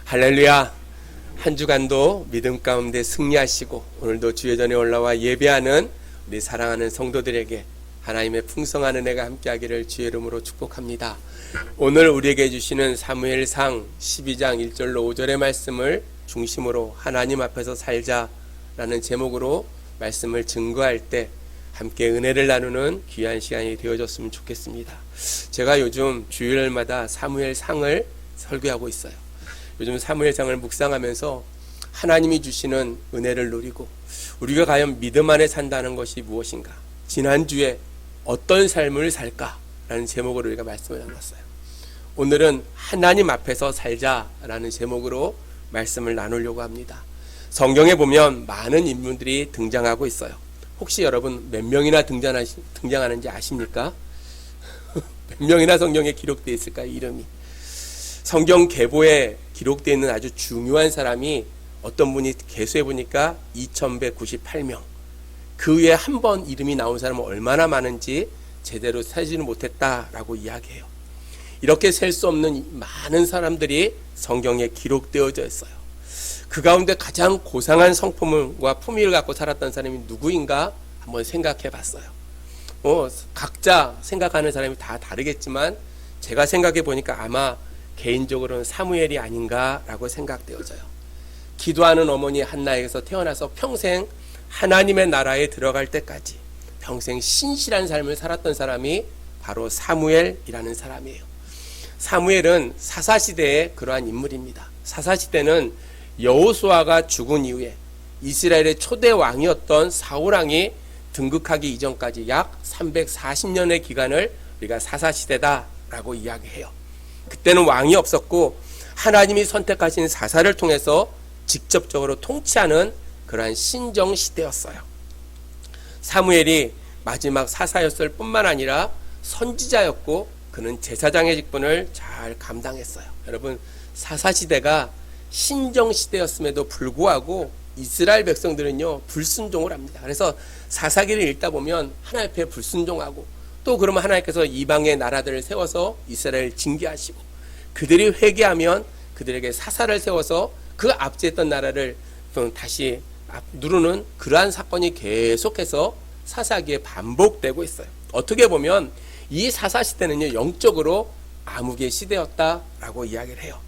할렐루야. 한 주간도 믿음 가운데 승리하시고 오늘도 주의 전에 올라와 예배하는 우리 사랑하는 성도들에게 하나님의 풍성한 은혜가 함께하기를 주의 이름으로 축복합니다. 오늘 우리에게 주시는 사무엘상 12장 1절로 5절의 말씀을 중심으로 하나님 앞에서 살자라는 제목으로 말씀을 증거할 때 함께 은혜를 나누는 귀한 시간이 되어졌으면 좋겠습니다. 제가 요즘 주일마다 사무엘상을 설교하고 있어요. 요즘 사무엘상을 묵상하면서 하나님이 주시는 은혜를 누리고 우리가 과연 믿음 안에 산다는 것이 무엇인가, 지난주에 어떤 삶을 살까라는 제목으로 우리가 말씀을 나눴어요. 오늘은 하나님 앞에서 살자라는 제목으로 말씀을 나누려고 합니다. 성경에 보면 많은 인물들이 등장하고 있어요. 혹시 여러분 몇 명이나 등장하는지 아십니까? 몇 명이나 성경에 기록되어 있을까요? 이름이. 성경 계보에 기록되어 있는 아주 중요한 사람이 어떤 분이 계수해 보니까 2198명. 그 위에 한 번 이름이 나온 사람은 얼마나 많은지 제대로 세지는 못했다라고 이야기해요. 이렇게 셀 수 없는 많은 사람들이 성경에 기록되어져 있어요. 그 가운데 가장 고상한 성품과 품위를 갖고 살았던 사람이 누구인가 한번 생각해 봤어요. 각자 생각하는 사람이 다 다르겠지만 제가 생각해 보니까 아마 개인적으로는 사무엘이 아닌가라고 생각되어져요. 기도하는 어머니 한나에게서 태어나서 평생 하나님의 나라에 들어갈 때까지 평생 신실한 삶을 살았던 사람이 바로 사무엘이라는 사람이에요. 사무엘은 사사시대의 그러한 인물입니다. 사사시대는 여호수아가 죽은 이후에 이스라엘의 초대 왕이었던 사울왕이 등극하기 이전까지 약 340년의 기간을 우리가 사사시대다라고 이야기해요. 그때는 왕이 없었고 하나님이 선택하신 사사를 통해서 직접적으로 통치하는 그러한 신정시대였어요. 사무엘이 마지막 사사였을 뿐만 아니라 선지자였고 그는 제사장의 직분을 잘 감당했어요. 여러분, 사사시대가 신정시대였음에도 불구하고 이스라엘 백성들은요 불순종을 합니다. 그래서 사사기를 읽다 보면 하나님 앞에 불순종하고 또 그러면 하나님께서 이방의 나라들을 세워서 이스라엘을 징계하시고 그들이 회개하면 그들에게 사사를 세워서 그 압제했던 나라를 다시 누르는 그러한 사건이 계속해서 사사기에 반복되고 있어요. 어떻게 보면 이 사사시대는요 영적으로 암흑의 시대였다라고 이야기를 해요.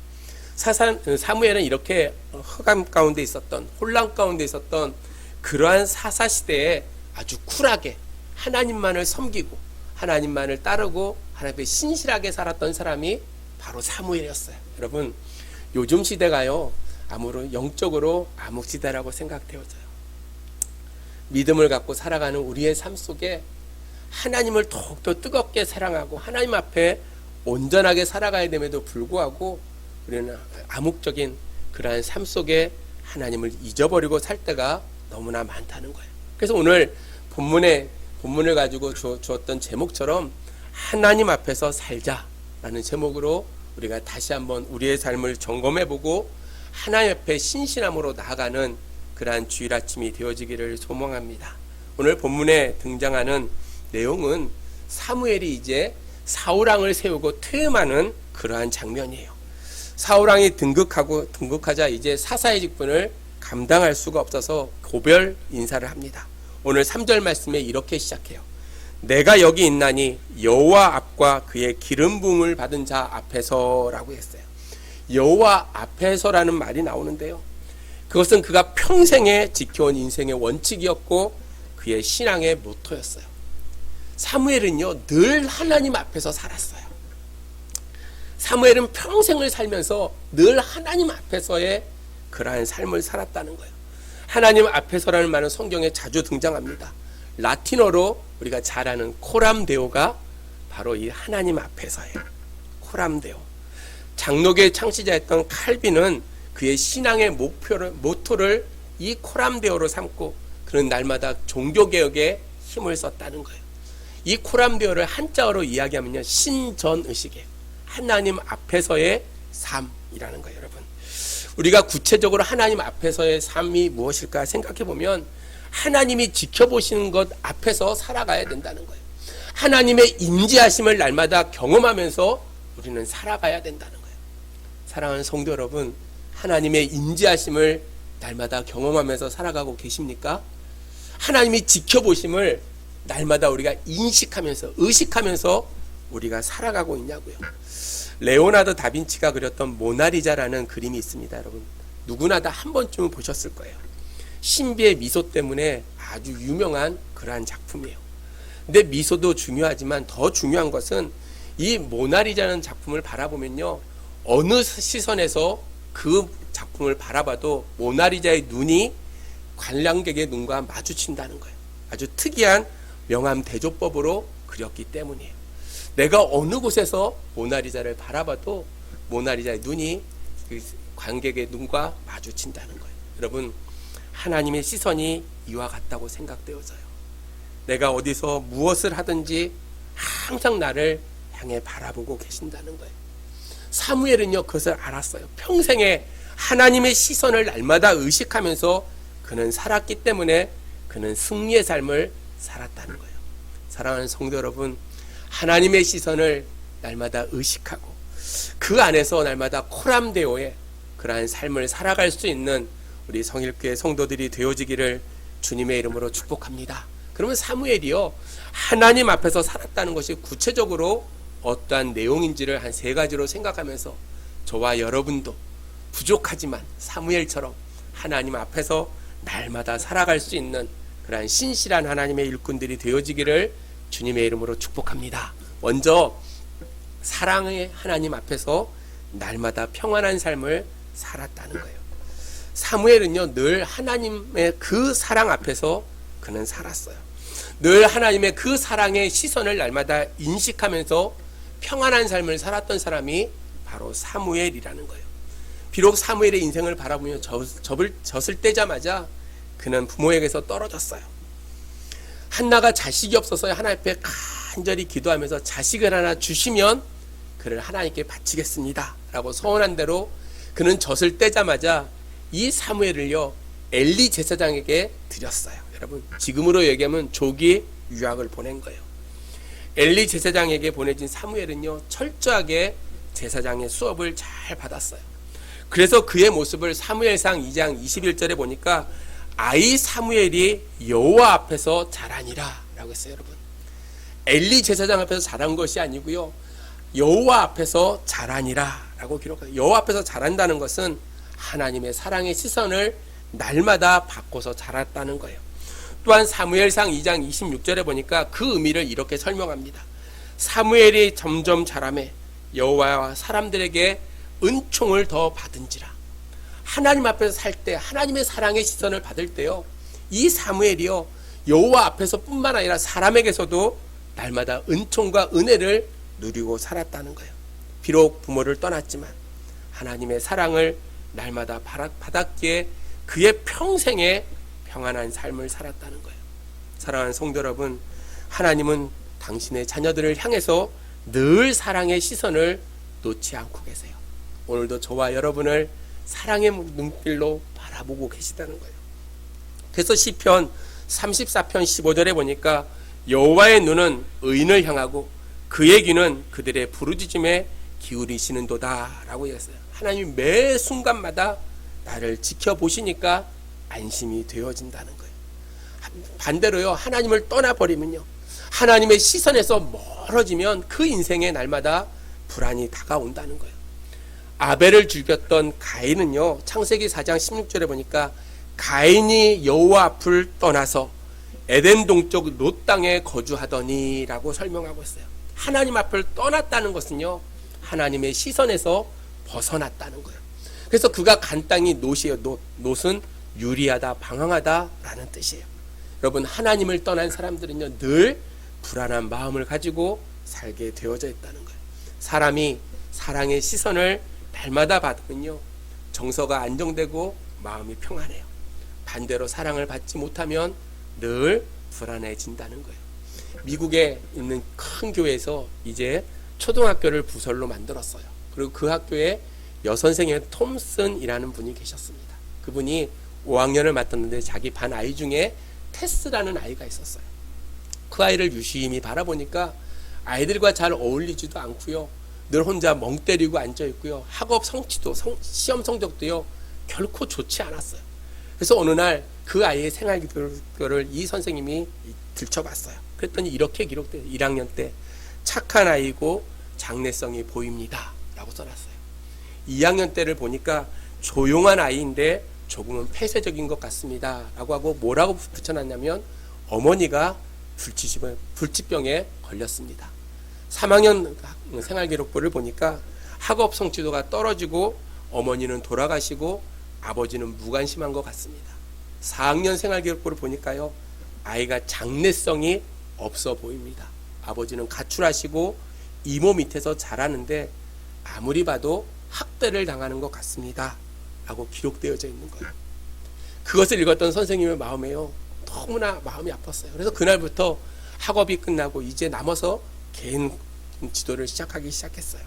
사무엘은 이렇게 흑암 가운데 있었던, 혼란 가운데 있었던 그러한 사사시대에 아주 쿨하게 하나님만을 섬기고 하나님만을 따르고 하나님께 신실하게 살았던 사람이 바로 사무엘이었어요. 여러분, 요즘 시대가요 아무런 영적으로 암흑시대라고 생각되어져요. 믿음을 갖고 살아가는 우리의 삶 속에 하나님을 더욱더 뜨겁게 사랑하고 하나님 앞에 온전하게 살아가야 됨에도 불구하고 우리는 암묵적인 그러한 삶 속에 하나님을 잊어버리고 살 때가 너무나 많다는 거예요. 그래서 오늘 본문을 가지고 주었던 제목처럼 하나님 앞에서 살자라는 제목으로 우리가 다시 한번 우리의 삶을 점검해보고 하나님 앞에 신실함으로 나아가는 그러한 주일 아침이 되어지기를 소망합니다. 오늘 본문에 등장하는 내용은 사무엘이 이제 사울왕을 세우고 퇴임하는 그러한 장면이에요. 사울왕이 등극하자 이제 사사의 직분을 감당할 수가 없어서 고별 인사를 합니다. 오늘 3절 말씀에 이렇게 시작해요. 내가 여기 있나니 여호와 앞과 그의 기름 부음을 받은 자 앞에서라고 했어요. 여호와 앞에서라는 말이 나오는데요. 그것은 그가 평생에 지켜온 인생의 원칙이었고 그의 신앙의 모토였어요. 사무엘은요 늘 하나님 앞에서 살았어요. 사무엘은 평생을 살면서 늘 하나님 앞에서의 그러한 삶을 살았다는 거예요. 하나님 앞에서라는 말은 성경에 자주 등장합니다. 라틴어로 우리가 잘 아는 코람데오가 바로 이 하나님 앞에서예요. 코람데오. 장로교의 창시자였던 칼빈은 그의 신앙의 모토를 이 코람데오로 삼고 그는 날마다 종교개혁에 힘을 썼다는 거예요. 이 코람데오를 한자어로 이야기하면요 신전의식이에요. 하나님 앞에서의 삶이라는 거예요. 여러분, 우리가 구체적으로 하나님 앞에서의 삶이 무엇일까 생각해 보면 하나님이 지켜보시는 것 앞에서 살아가야 된다는 거예요. 하나님의 임재하심을 날마다 경험하면서 우리는 살아가야 된다는 거예요. 사랑하는 성도 여러분, 하나님의 인지하심을 날마다 경험하면서 살아가고 계십니까? 하나님이 지켜보심을 날마다 우리가 인식하면서 의식하면서 우리가 살아가고 있냐고요. 레오나르도 다빈치가 그렸던 모나리자라는 그림이 있습니다. 여러분 누구나 다 한 번쯤은 보셨을 거예요. 신비의 미소 때문에 아주 유명한 그러한 작품이에요. 근데 미소도 중요하지만 더 중요한 것은 이 모나리자라는 작품을 바라보면요, 어느 시선에서 그 작품을 바라봐도 모나리자의 눈이 관람객의 눈과 마주친다는 거예요. 아주 특이한 명암 대조법으로 그렸기 때문이에요. 내가 어느 곳에서 모나리자를 바라봐도 모나리자의 눈이 그 관객의 눈과 마주친다는 거예요. 여러분, 하나님의 시선이 이와 같다고 생각되어져요. 내가 어디서 무엇을 하든지 항상 나를 향해 바라보고 계신다는 거예요. 사무엘은요, 그것을 알았어요. 평생에 하나님의 시선을 날마다 의식하면서 그는 살았기 때문에 그는 승리의 삶을 살았다는 거예요. 사랑하는 성도 여러분, 하나님의 시선을 날마다 의식하고 그 안에서 날마다 코람데오의 그러한 삶을 살아갈 수 있는 우리 성일교회 성도들이 되어지기를 주님의 이름으로 축복합니다. 그러면 사무엘이요, 하나님 앞에서 살았다는 것이 구체적으로 어떠한 내용인지를 한 3가지로 생각하면서 저와 여러분도 부족하지만 사무엘처럼 하나님 앞에서 날마다 살아갈 수 있는 그러한 신실한 하나님의 일꾼들이 되어지기를 주님의 이름으로 축복합니다. 먼저 사랑의 하나님 앞에서 날마다 평안한 삶을 살았다는 거예요. 사무엘은요, 늘 하나님의 그 사랑 앞에서 그는 살았어요. 늘 하나님의 그 사랑의 시선을 날마다 인식하면서 평안한 삶을 살았던 사람이 바로 사무엘이라는 거예요. 비록 사무엘의 인생을 바라보며 젖을 떼자마자 그는 부모에게서 떨어졌어요. 한나가 자식이 없어서 하나님 앞에 간절히 기도하면서 자식을 하나 주시면 그를 하나님께 바치겠습니다 라고 서원한 대로 그는 젖을 떼자마자 이 사무엘을요, 엘리 제사장에게 드렸어요. 여러분, 지금으로 얘기하면 조기 유학을 보낸 거예요. 엘리 제사장에게 보내진 사무엘은요, 철저하게 제사장의 수업을 잘 받았어요. 그래서 그의 모습을 사무엘상 2장 21절에 보니까 아이 사무엘이 여호와 앞에서 자라니라 라고 했어요. 여러분, 엘리 제사장 앞에서 자란 것이 아니고요, 여호와 앞에서 자라니라 라고 기록해요. 여호와 앞에서 자란다는 것은 하나님의 사랑의 시선을 날마다 바꿔서 자랐다는 거예요. 또한 사무엘상 2장 26절에 보니까 그 의미를 이렇게 설명합니다. 사무엘이 점점 자라매 여호와와 사람들에게 은총을 더 받은지라. 하나님 앞에서 살 때 하나님의 사랑의 시선을 받을 때요, 이 사무엘이요, 여호와 앞에서 뿐만 아니라 사람에게서도 날마다 은총과 은혜를 누리고 살았다는 거예요. 비록 부모를 떠났지만 하나님의 사랑을 날마다 받았기에 그의 평생에 평안한 삶을 살았다는 거예요. 사랑하는 성도 여러분, 하나님은 당신의 자녀들을 향해서 늘 사랑의 시선을 놓지 않고 계세요. 오늘도 저와 여러분을 사랑의 눈길로 바라보고 계시다는 거예요. 그래서 시편 34편 15절에 보니까 여호와의 눈은 의인을 향하고 그의 귀는 그들의 부르짖음에 기울이시는도다 라고 했어요. 하나님이 매 순간마다 나를 지켜보시니까 안심이 되어진다는 거예요. 반대로요, 하나님을 떠나버리면요, 하나님의 시선에서 멀어지면 그 인생에 날마다 불안이 다가온다는 거예요. 아벨을 죽였던 가인은요, 창세기 4장 16절에 보니까 가인이 여호와 앞을 떠나서 에덴 동쪽 롯 땅에 거주하더니 라고 설명하고 있어요. 하나님 앞을 떠났다는 것은요, 하나님의 시선에서 벗어났다는 거예요. 그래서 그가 간 땅이 롯이에요. 롯은 유리하다, 방황하다 라는 뜻이에요. 여러분, 하나님을 떠난 사람들은요, 늘 불안한 마음을 가지고 살게 되어져 있다는 거예요. 사람이 사랑의 시선을 날마다 받으면요, 정서가 안정되고 마음이 평안해요. 반대로 사랑을 받지 못하면 늘 불안해진다는 거예요. 미국에 있는 큰 교회에서 이제 초등학교를 부설로 만들었어요. 그리고 그 학교에 여선생의 톰슨이라는 분이 계셨습니다. 그분이 5학년을 맡았는데 자기 반 아이 중에 테스라는 아이가 있었어요. 그 아이를 유심히 바라보니까 아이들과 잘 어울리지도 않고요, 늘 혼자 멍 때리고 앉아 있고요. 학업 성취도 시험 성적도요 결코 좋지 않았어요. 그래서 어느 날 그 아이의 생활 기록을 이 선생님이 들춰봤어요. 그랬더니 이렇게 기록돼요. 1학년 때 착한 아이고 장래성이 보입니다 라고 써놨어요. 2학년 때를 보니까 조용한 아이인데 조금은 폐쇄적인 것 같습니다 라고 하고 뭐라고 붙여놨냐면 어머니가 불치병에 걸렸습니다. 3학년 생활기록부를 보니까 학업 성취도가 떨어지고 어머니는 돌아가시고 아버지는 무관심한 것 같습니다. 4학년 생활기록부를 보니까요, 아이가 장래성이 없어 보입니다. 아버지는 가출하시고 이모 밑에서 자라는데 아무리 봐도 학대를 당하는 것 같습니다 라고 기록되어져 있는 거예요. 그것을 읽었던 선생님의 마음에요, 너무나 마음이 아팠어요. 그래서 그날부터 학업이 끝나고 이제 남아서 개인 지도를 시작했어요.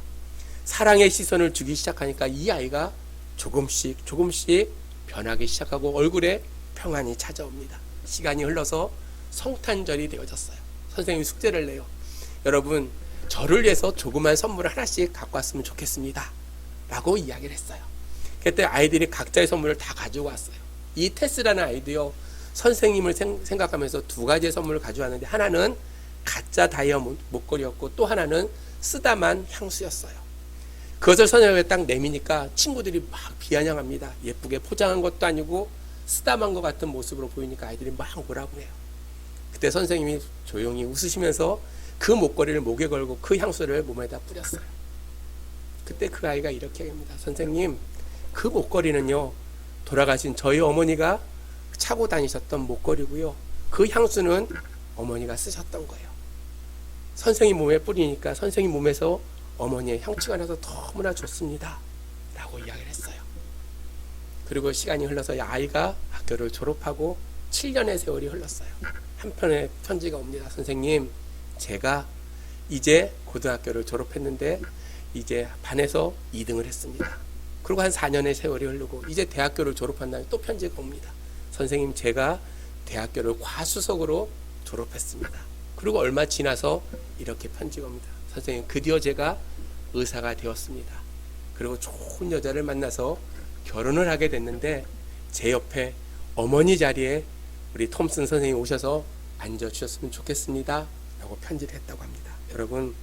사랑의 시선을 주기 시작하니까 이 아이가 조금씩 변하기 시작하고 얼굴에 평안이 찾아옵니다. 시간이 흘러서 성탄절이 되어졌어요. 선생님이 숙제를 내요. 여러분, 저를 위해서 조그만 선물을 하나씩 갖고 왔으면 좋겠습니다 라고 이야기를 했어요. 그때 아이들이 각자의 선물을 다 가지고 왔어요. 이 테스라는 아이도요, 선생님을 생각하면서 두 가지의 선물을 가져왔는데 하나는 가짜 다이아몬드 목걸이였고 또 하나는 쓰다만 향수였어요. 그것을 선생님에 딱 내미니까 친구들이 막 비아냥합니다. 예쁘게 포장한 것도 아니고 쓰다만 것 같은 모습으로 보이니까 아이들이 막 뭐라고 해요. 그때 선생님이 조용히 웃으시면서 그 목걸이를 목에 걸고 그 향수를 몸에다 뿌렸어요. 그때 그 아이가 이렇게 합니다. 선생님, 그 목걸이는요, 돌아가신 저희 어머니가 차고 다니셨던 목걸이고요, 그 향수는 어머니가 쓰셨던 거예요. 선생님 몸에 뿌리니까 선생님 몸에서 어머니의 향취가 나서 너무나 좋습니다 라고 이야기를 했어요. 그리고 시간이 흘러서 아이가 학교를 졸업하고 7년의 세월이 흘렀어요. 한편의 편지가 옵니다. 선생님, 제가 이제 고등학교를 졸업했는데 이제 반에서 2등을 했습니다. 그리고 한 4년의 세월이 흐르고 이제 대학교를 졸업한 다음에 또 편지가 옵니다. 선생님, 제가 대학교를 과수석으로 졸업했습니다. 그리고 얼마 지나서 이렇게 편지가 옵니다. 선생님, 드디어 제가 의사가 되었습니다. 그리고 좋은 여자를 만나서 결혼을 하게 됐는데 제 옆에 어머니 자리에 우리 톰슨 선생님이 오셔서 앉아주셨으면 좋겠습니다 라고 편지를 했다고 합니다. 여러분,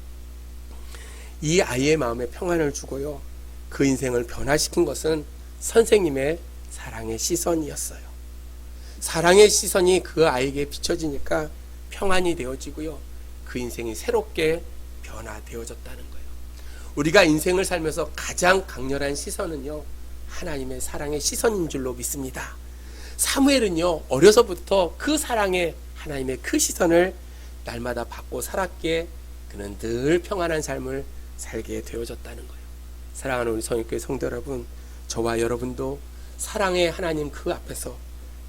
이 아이의 마음에 평안을 주고요, 그 인생을 변화시킨 것은 선생님의 사랑의 시선이었어요. 사랑의 시선이 그 아이에게 비춰지니까 평안이 되어지고요, 그 인생이 새롭게 변화되어졌다는 거예요. 우리가 인생을 살면서 가장 강렬한 시선은요, 하나님의 사랑의 시선인 줄로 믿습니다. 사무엘은요, 어려서부터 그 사랑의 하나님의 그 시선을 날마다 받고 살았기에 그는 늘 평안한 삶을 살게 되어졌다는 거예요. 사랑하는 우리 성육교회 성도 여러분, 저와 여러분도 사랑의 하나님 그 앞에서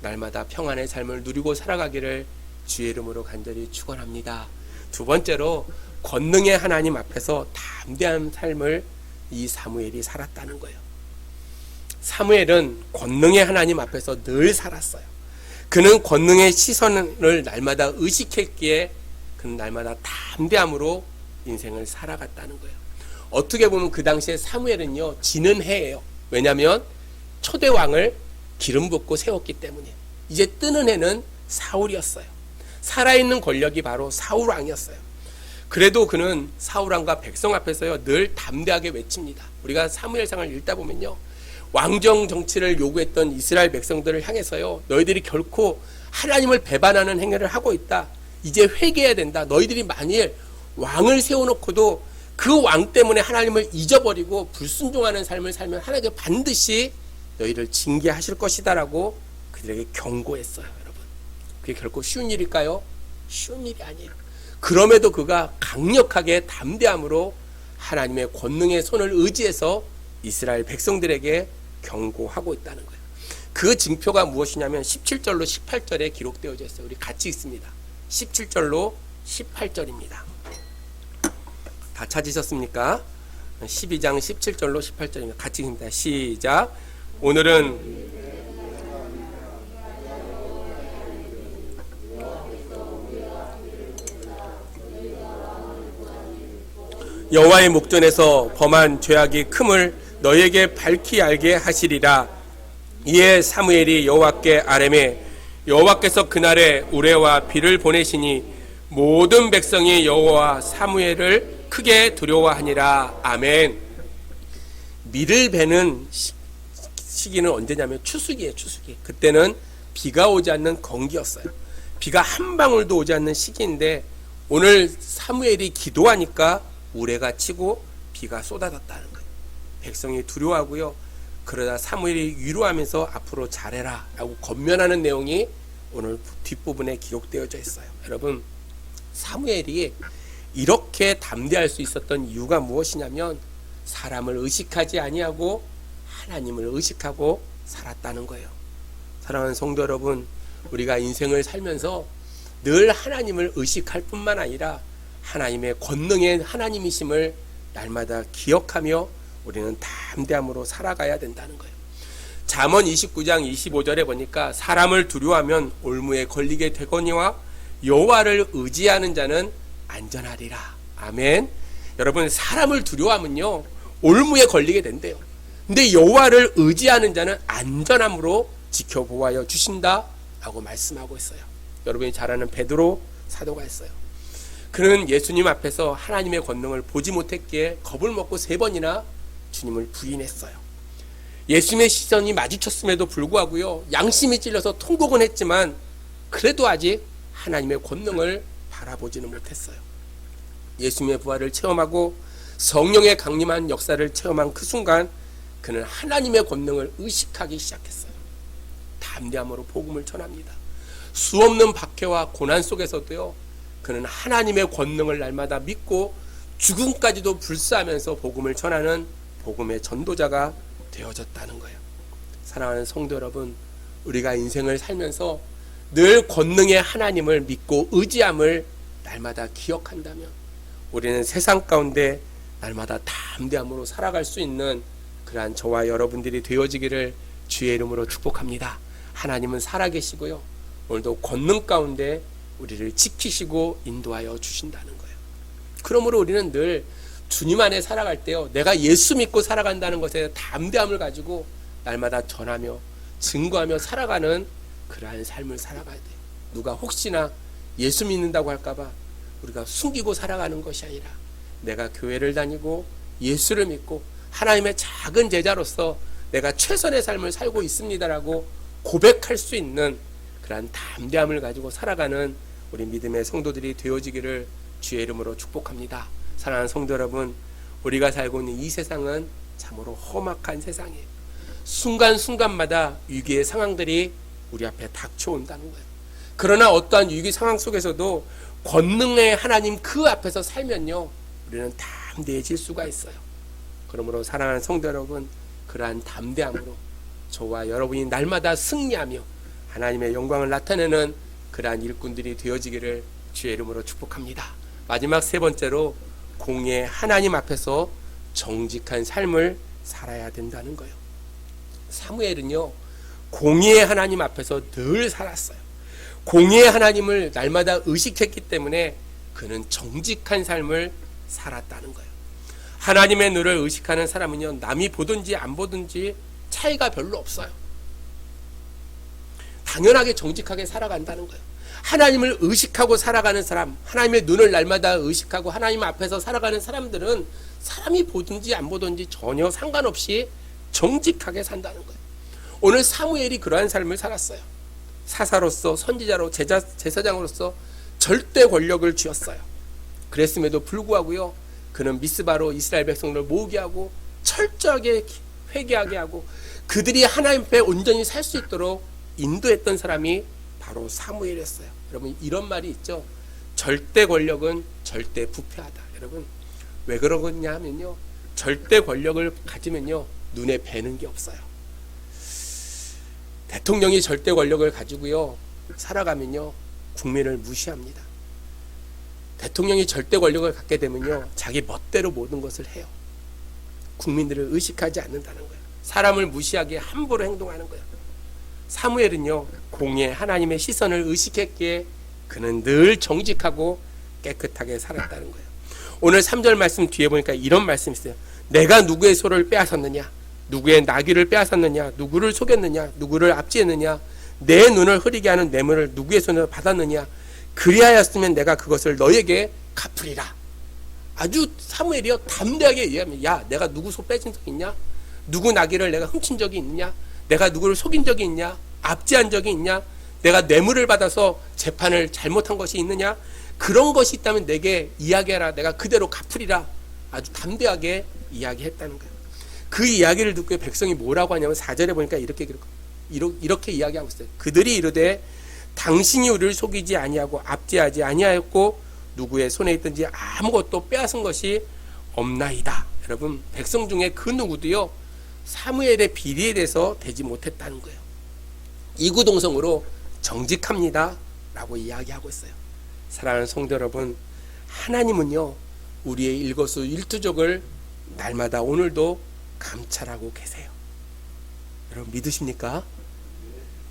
날마다 평안의 삶을 누리고 살아가기를 주의 이름으로 간절히 축원합니다. 두 번째로, 권능의 하나님 앞에서 담대한 삶을 이 사무엘이 살았다는 거예요. 사무엘은 권능의 하나님 앞에서 늘 살았어요. 그는 권능의 시선을 날마다 의식했기에 그는 날마다 담대함으로 인생을 살아갔다는 거예요. 어떻게 보면 그 당시에 사무엘은요, 지는 해예요. 왜냐하면 초대 왕을 기름 붓고 세웠기 때문에. 이제 뜨는 해는 사울이었어요. 살아있는 권력이 바로 사울 왕이었어요. 그래도 그는 사울 왕과 백성 앞에서요, 늘 담대하게 외칩니다. 우리가 사무엘상을 읽다 보면요, 왕정 정치를 요구했던 이스라엘 백성들을 향해서요, 너희들이 결코 하나님을 배반하는 행위를 하고 있다. 이제 회개해야 된다. 너희들이 만일 왕을 세워놓고도 그 왕 때문에 하나님을 잊어버리고 불순종하는 삶을 살면 하나님께 반드시 너희를 징계하실 것이다 라고 그들에게 경고했어요. 여러분, 그게 결코 쉬운 일일까요? 쉬운 일이 아니에요. 그럼에도 그가 강력하게 담대함으로 하나님의 권능의 손을 의지해서 이스라엘 백성들에게 경고하고 있다는 거예요. 그 징표가 무엇이냐면 17절로 18절에 기록되어져 있어요. 우리 같이 읽습니다. 17절로 18절입니다. 다 찾으셨습니까? 12장 17절로 18절입니다. 같이 읽습니다. 시작. 오늘은 여호와의 목전에서 범한 죄악이 큼을 너에게 밝히 알게 하시리라. 이에 사무엘이 여호와께 아뢰매 여호와께서 그날에 우레와 비를 보내시니 모든 백성이 여호와 사무엘을 크게 두려워하니라. 아멘. 밀을 베는 시기는 언제냐면 추수기예요. 추수기. 그때는 비가 오지 않는 건기였어요. 비가 한 방울도 오지 않는 시기인데 오늘 사무엘이 기도하니까 우레가 치고 비가 쏟아졌다는 거예요. 백성이 두려워하고요. 그러다 사무엘이 위로하면서 앞으로 잘해라 라고 권면하는 내용이 오늘 뒷부분에 기록되어져 있어요. 여러분, 사무엘이 이렇게 담대할 수 있었던 이유가 무엇이냐면 사람을 의식하지 아니하고 하나님을 의식하고 살았다는 거예요. 사랑하는 성도 여러분, 우리가 인생을 살면서 늘 하나님을 의식할 뿐만 아니라 하나님의 권능의 하나님이심을 날마다 기억하며 우리는 담대함으로 살아가야 된다는 거예요. 잠언 29장 25절에 보니까 사람을 두려워하면 올무에 걸리게 되거니와 여호와를 의지하는 자는 안전하리라. 아멘. 여러분, 사람을 두려워하면요 올무에 걸리게 된대요. 근데 여호와를 의지하는 자는 안전함으로 지켜보아여 주신다 라고 말씀하고 있어요. 여러분이 잘 아는 베드로 사도가 있어요. 그는 예수님 앞에서 하나님의 권능을 보지 못했기에 겁을 먹고 3번이나 주님을 부인했어요. 예수님의 시선이 마주쳤음에도 불구하고요 양심이 찔려서 통곡은 했지만 그래도 아직 하나님의 권능을 바라보지는 못했어요. 예수님의 부활을 체험하고 성령의 강림한 역사를 체험한 그 순간 그는 하나님의 권능을 의식하기 시작했어요. 담대함으로 복음을 전합니다. 수없는 박해와 고난 속에서도요 그는 하나님의 권능을 날마다 믿고 죽음까지도 불사하면서 복음을 전하는 복음의 전도자가 되어졌다는 거예요. 사랑하는 성도 여러분, 우리가 인생을 살면서 늘 권능의 하나님을 믿고 의지함을 날마다 기억한다면 우리는 세상 가운데 날마다 담대함으로 살아갈 수 있는 그러한 저와 여러분들이 되어지기를 주의 이름으로 축복합니다. 하나님은 살아계시고요 오늘도 권능 가운데 우리를 지키시고 인도하여 주신다는 거예요. 그러므로 우리는 늘 주님 안에 살아갈 때요 내가 예수 믿고 살아간다는 것에 담대함을 가지고 날마다 전하며 증거하며 살아가는 그러한 삶을 살아가야 돼요. 누가 혹시나 예수 믿는다고 할까봐 우리가 숨기고 살아가는 것이 아니라 내가 교회를 다니고 예수를 믿고 하나님의 작은 제자로서 내가 최선의 삶을 살고 있습니다라고 고백할 수 있는 그러한 담대함을 가지고 살아가는 우리 믿음의 성도들이 되어지기를 주의 이름으로 축복합니다. 사랑하는 성도 여러분, 우리가 살고 있는 이 세상은 참으로 험악한 세상이에요. 순간순간마다 위기의 상황들이 우리 앞에 닥쳐온다는 거예요. 그러나 어떠한 위기 상황 속에서도 권능의 하나님 그 앞에서 살면요 우리는 담대해질 수가 있어요. 그러므로 사랑하는 성도 여러분, 그러한 담대함으로 저와 여러분이 날마다 승리하며 하나님의 영광을 나타내는 그러한 일꾼들이 되어지기를 주의 이름으로 축복합니다. 마지막 3번째로 공의 하나님 앞에서 정직한 삶을 살아야 된다는 거예요. 사무엘은요 공의의 하나님 앞에서 늘 살았어요. 공의의 하나님을 날마다 의식했기 때문에 그는 정직한 삶을 살았다는 거예요. 하나님의 눈을 의식하는 사람은요 남이 보든지 안 보든지 차이가 별로 없어요. 당연하게 정직하게 살아간다는 거예요. 하나님을 의식하고 살아가는 사람, 하나님의 눈을 날마다 의식하고 하나님 앞에서 살아가는 사람들은 사람이 보든지 안 보든지 전혀 상관없이 정직하게 산다는 거예요. 오늘 사무엘이 그러한 삶을 살았어요. 사사로서, 선지자로, 제사장으로서 절대 권력을 쥐었어요. 그랬음에도 불구하고요 그는 미스바로 이스라엘 백성을 모으게 하고 철저하게 회개하게 하고 그들이 하나님 앞에 온전히 살 수 있도록 인도했던 사람이 바로 사무엘이었어요. 여러분, 이런 말이 있죠. 절대 권력은 절대 부패하다. 여러분, 왜 그러겠냐 하면요 절대 권력을 가지면요 눈에 뵈는 게 없어요. 대통령이 절대 권력을 가지고요 살아가면요 국민을 무시합니다. 대통령이 절대 권력을 갖게 되면요 자기 멋대로 모든 것을 해요. 국민들을 의식하지 않는다는 거예요. 사람을 무시하게 함부로 행동하는 거예요. 사무엘은요 공의 하나님의 시선을 의식했기에 그는 늘 정직하고 깨끗하게 살았다는 거예요. 오늘 3절 말씀 뒤에 보니까 이런 말씀이 있어요. 내가 누구의 소를 빼앗았느냐, 누구의 나귀를 빼앗았느냐, 누구를 속였느냐, 누구를 압제했느냐, 내 눈을 흐리게 하는 뇌물을 누구의 손으로 받았느냐, 그리하였으면 내가 그것을 너에게 갚으리라. 아주 사무엘이요 담대하게 얘기하면, 야, 내가 누구 소 빼진 적 있냐? 누구 나귀를 내가 훔친 적이 있느냐? 내가 누구를 속인 적이 있냐? 압제한 적이 있냐? 내가 뇌물을 받아서 재판을 잘못한 것이 있느냐? 그런 것이 있다면 내게 이야기해라. 내가 그대로 갚으리라. 아주 담대하게 이야기했다는 거예요. 그 이야기를 듣고 백성이 뭐라고 하냐면 4절에 보니까 이렇게 이야기하고 있어요. 그들이 이르되 당신이 우리를 속이지 아니하고 압제하지 아니하였고 누구의 손에 있든지 아무것도 빼앗은 것이 없나이다. 여러분, 백성 중에 그 누구도요 사무엘의 비리에 대해서 되지 못했다는 거예요. 이구동성으로 정직합니다 라고 이야기하고 있어요. 사랑하는 성도 여러분, 하나님은요 우리의 일거수일투족을 날마다 오늘도 감찰하고 계세요. 여러분 믿으십니까?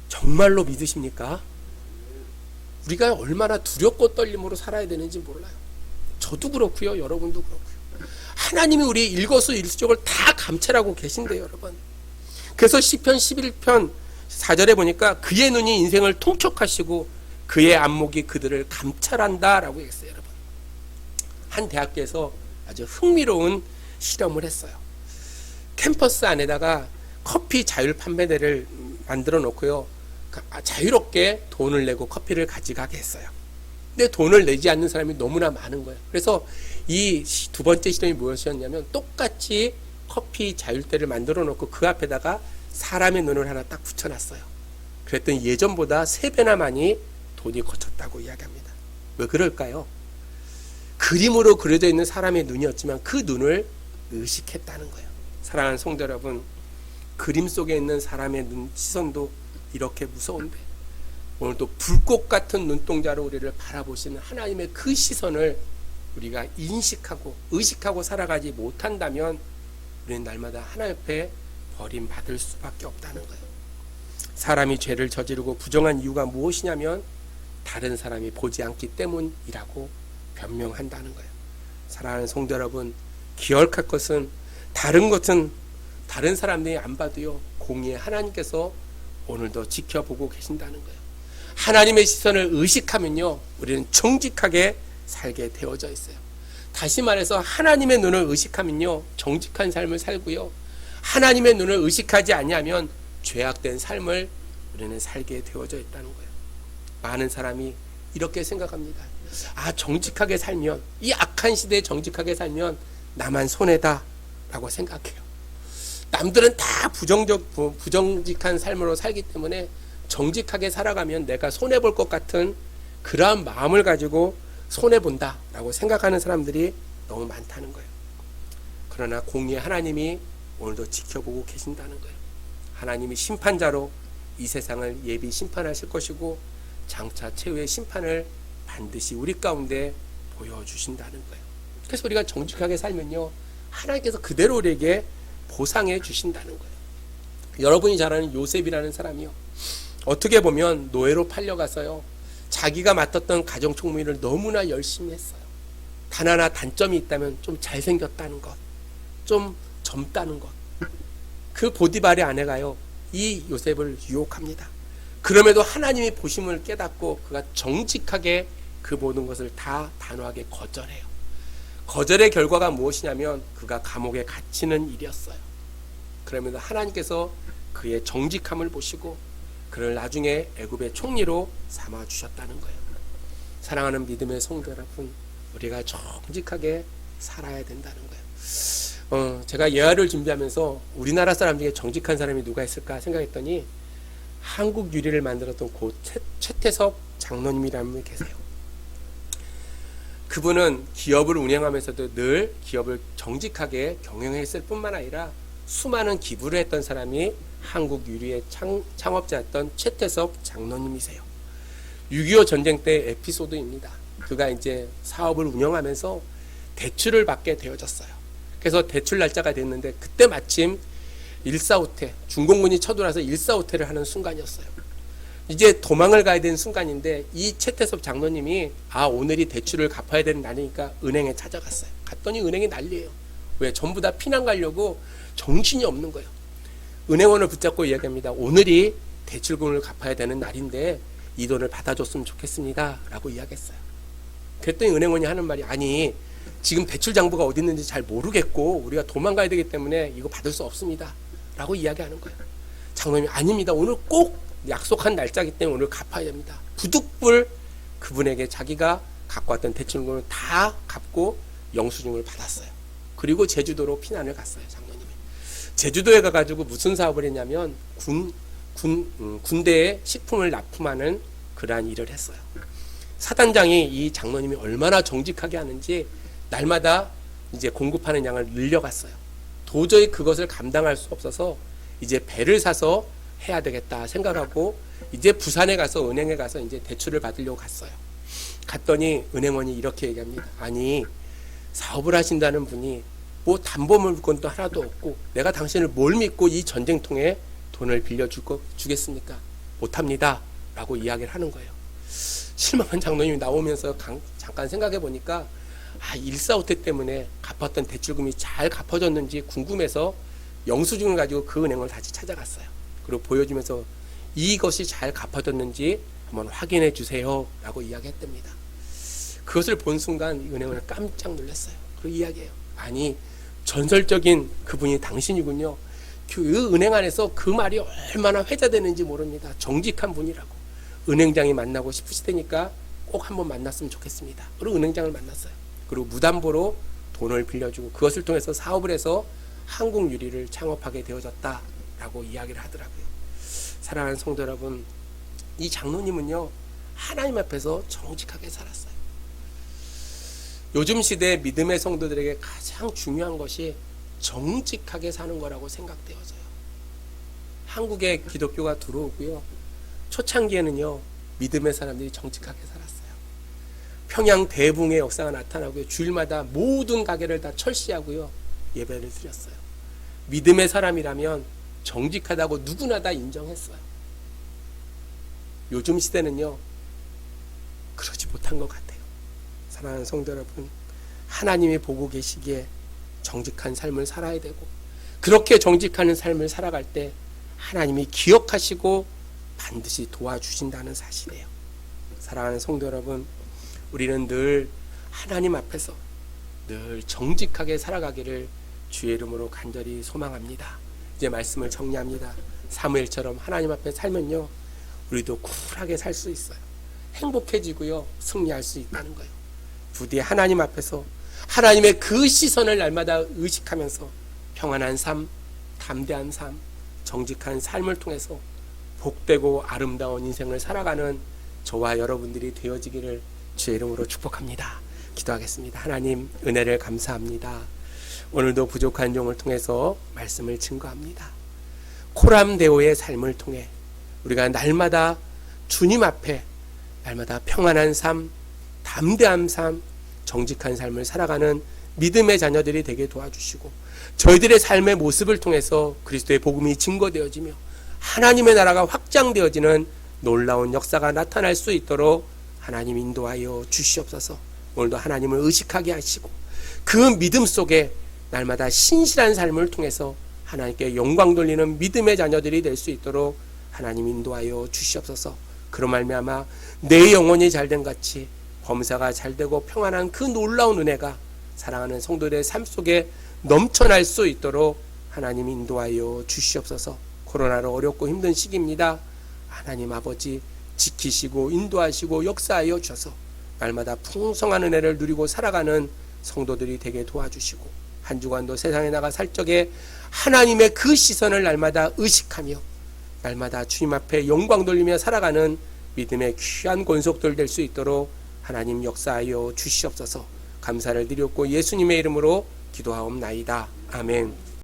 정말로 믿으십니까? 우리가 얼마나 두렵고 떨림으로 살아야 되는지 몰라요. 저도 그렇고요, 여러분도 그렇고요. 하나님이 우리의 일거수일투족을 다 감찰하고 계신데요, 여러분. 그래서 시편 11편 4절에 보니까 그의 눈이 인생을 통촉하시고 그의 안목이 그들을 감찰한다라고 했어요, 여러분. 한 대학교에서 아주 흥미로운 실험을 했어요. 캠퍼스 안에다가 커피 자율 판매대를 만들어 놓고요, 자유롭게 돈을 내고 커피를 가져가게 했어요. 근데 돈을 내지 않는 사람이 너무나 많은 거예요. 그래서 이 두 번째 실험이 무엇이었냐면, 똑같이 커피 자율대를 만들어 놓고 그 앞에다가 사람의 눈을 하나 딱 붙여놨어요. 그랬더니 예전보다 3배나 많이 돈이 거쳤다고 이야기합니다. 왜 그럴까요? 그림으로 그려져 있는 사람의 눈이었지만 그 눈을 의식했다는 거예요. 사랑하는 성도 여러분, 그림 속에 있는 사람의 눈 시선도 이렇게 무서운데 오늘도 불꽃 같은 눈동자로 우리를 바라보시는 하나님의 그 시선을 우리가 인식하고 의식하고 살아가지 못한다면 우리는 날마다 하나님 앞에 버림받을 수밖에 없다는 거예요. 사람이 죄를 저지르고 부정한 이유가 무엇이냐면 다른 사람이 보지 않기 때문이라고 변명한다는 거예요. 사랑하는 성도 여러분, 기억할 것은 다른 사람들이 안 봐도요 공의의 하나님께서 오늘도 지켜보고 계신다는 거예요. 하나님의 시선을 의식하면요 우리는 정직하게 살게 되어져 있어요. 다시 말해서 하나님의 눈을 의식하면요 정직한 삶을 살고요, 하나님의 눈을 의식하지 아니하면 죄악된 삶을 우리는 살게 되어져 있다는 거예요. 많은 사람이 이렇게 생각합니다. 아, 정직하게 살면, 이 악한 시대에 정직하게 살면 나만 손해다 라고 생각해요. 남들은 다 부정직한 삶으로 살기 때문에 정직하게 살아가면 내가 손해볼 것 같은 그러한 마음을 가지고 손해본다 라고 생각하는 사람들이 너무 많다는 거예요. 그러나 공의의 하나님이 오늘도 지켜보고 계신다는 거예요. 하나님이 심판자로 이 세상을 예비 심판하실 것이고 장차 최후의 심판을 반드시 우리 가운데 보여주신다는 거예요. 그래서 우리가 정직하게 살면요 하나님께서 그대로 우리에게 보상해 주신다는 거예요. 여러분이 잘 아는 요셉이라는 사람이요, 어떻게 보면 노예로 팔려가서요 자기가 맡았던 가정 총무일을 너무나 열심히 했어요. 단 하나 단점이 있다면 좀 잘생겼다는 것, 좀 젊다는 것. 그 보디발의 아내가요 이 요셉을 유혹합니다. 그럼에도 하나님이 보심을 깨닫고 그가 정직하게 그 모든 것을 다 단호하게 거절해요. 거절의 결과가 무엇이냐면 그가 감옥에 갇히는 일이었어요. 그러면서 하나님께서 그의 정직함을 보시고 그를 나중에 애굽의 총리로 삼아 주셨다는 거예요. 사랑하는 믿음의 성도 여러분, 우리가 정직하게 살아야 된다는 거예요. 제가 예화를 준비하면서 우리나라 사람 중에 정직한 사람이 누가 있을까 생각했더니 한국 유리를 만들었던 고 최태섭 장로님이라는 분이 계세요. 그분은 기업을 운영하면서도 늘 기업을 정직하게 경영했을 뿐만 아니라 수많은 기부를 했던 사람이 한국 유리의 창업자였던 최태섭 장로님이세요. 6.25 전쟁 때 에피소드입니다. 그가 이제 사업을 운영하면서 대출을 받게 되어졌어요. 그래서 대출 날짜가 됐는데 그때 마침 일사후퇴, 중공군이 쳐들어와서 일사후퇴를 하는 순간이었어요. 이제 도망을 가야 되는 순간인데 이 최태섭 장로님이 오늘이 대출을 갚아야 되는 날이니까 은행에 찾아갔어요. 갔더니 은행이 난리예요. 왜? 전부 다 피난 가려고 정신이 없는 거예요. 은행원을 붙잡고 이야기합니다. 오늘이 대출금을 갚아야 되는 날인데 이 돈을 받아줬으면 좋겠습니다 라고 이야기했어요. 그랬더니 은행원이 하는 말이, 아니 지금 대출 장부가 어디 있는지 잘 모르겠고 우리가 도망가야 되기 때문에 이거 받을 수 없습니다 라고 이야기하는 거예요. 장로님이, 아닙니다, 오늘 꼭 약속한 날짜이기 때문에 오늘 갚아야 됩니다. 부득불 그분에게 자기가 갖고 왔던 대출금을 다 갚고 영수증을 받았어요. 그리고 제주도로 피난을 갔어요. 장로님이 제주도에 가가지고 무슨 사업을 했냐면 군대에 식품을 납품하는 그러한 일을 했어요. 사단장이 이 장로님이 얼마나 정직하게 하는지 날마다 이제 공급하는 양을 늘려갔어요. 도저히 그것을 감당할 수 없어서 이제 배를 사서 해야 되겠다 생각하고 이제 부산에 가서 은행에 가서 이제 대출을 받으려고 갔어요. 갔더니 은행원이 이렇게 얘기합니다. 아니 사업을 하신다는 분이 뭐 담보물건도 하나도 없고 내가 당신을 뭘 믿고 이 전쟁통에 돈을 빌려주겠습니까? 못합니다 라고 이야기를 하는 거예요. 실망한 장로님이 나오면서 잠깐 생각해 보니까 일사후퇴 때문에 갚았던 대출금이 잘 갚아졌는지 궁금해서 영수증을 가지고 그 은행을 다시 찾아갔어요. 그리고 보여주면서 이것이 잘 갚아졌는지 한번 확인해 주세요 라고 이야기했답니다. 그것을 본 순간 은행을 깜짝 놀랐어요. 그리고 이야기해요. 아니 전설적인 그분이 당신이군요. 그 은행 안에서 그 말이 얼마나 회자되는지 모릅니다. 정직한 분이라고. 은행장이 만나고 싶으시다니까 꼭 한번 만났으면 좋겠습니다. 그리고 은행장을 만났어요. 그리고 무담보로 돈을 빌려주고 그것을 통해서 사업을 해서 한국유리를 창업하게 되어졌다라고 이야기를 하더라고요. 사랑하는 성도 여러분, 이 장로님은요 하나님 앞에서 정직하게 살았어요. 요즘 시대 믿음의 성도들에게 가장 중요한 것이 정직하게 사는 거라고 생각되어져요. 한국에 기독교가 들어오고요, 초창기에는요 믿음의 사람들이 정직하게 살았어요. 평양 대붕의 역사가 나타나고요, 주일마다 모든 가게를 다 철시하고요 예배를 드렸어요. 믿음의 사람이라면 정직하다고 누구나 다 인정했어요. 요즘 시대는요 그러지 못한 것 같아요. 사랑하는 성도 여러분, 하나님이 보고 계시기에 정직한 삶을 살아야 되고, 그렇게 정직한 삶을 살아갈 때 하나님이 기억하시고 반드시 도와주신다는 사실이에요. 사랑하는 성도 여러분, 우리는 늘 하나님 앞에서 늘 정직하게 살아가기를 주의 이름으로 간절히 소망합니다. 이제 말씀을 정리합니다. 사무엘처럼 하나님 앞에 살면요 우리도 쿨하게 살 수 있어요. 행복해지고요 승리할 수 있다는 거예요. 부디 하나님 앞에서 하나님의 그 시선을 날마다 의식하면서 평안한 삶, 담대한 삶, 정직한 삶을 통해서 복되고 아름다운 인생을 살아가는 저와 여러분들이 되어지기를 주의 이름으로 축복합니다. 기도하겠습니다. 하나님, 은혜를 감사합니다. 오늘도 부족한 종을 통해서 말씀을 증거합니다. 코람데오의 삶을 통해 우리가 날마다 주님 앞에 날마다 평안한 삶, 담대한 삶, 정직한 삶을 살아가는 믿음의 자녀들이 되게 도와주시고, 저희들의 삶의 모습을 통해서 그리스도의 복음이 증거되어지며 하나님의 나라가 확장되어지는 놀라운 역사가 나타날 수 있도록 하나님 인도하여 주시옵소서. 오늘도 하나님을 의식하게 하시고 그 믿음 속에 날마다 신실한 삶을 통해서 하나님께 영광 돌리는 믿음의 자녀들이 될 수 있도록 하나님 인도하여 주시옵소서. 그로 말미암아 내 영혼이 잘된 같이 범사가 잘되고 평안한 그 놀라운 은혜가 사랑하는 성도들의 삶 속에 넘쳐날 수 있도록 하나님 인도하여 주시옵소서. 코로나로 어렵고 힘든 시기입니다. 하나님 아버지 지키시고 인도하시고 역사하여 주셔서 날마다 풍성한 은혜를 누리고 살아가는 성도들이 되게 도와주시고, 한 주간도 세상에 나가 살 적에 하나님의 그 시선을 날마다 의식하며 날마다 주님 앞에 영광 돌리며 살아가는 믿음의 귀한 권속들 될 수 있도록 하나님 역사하여 주시옵소서. 감사를 드렸고 예수님의 이름으로 기도하옵나이다. 아멘.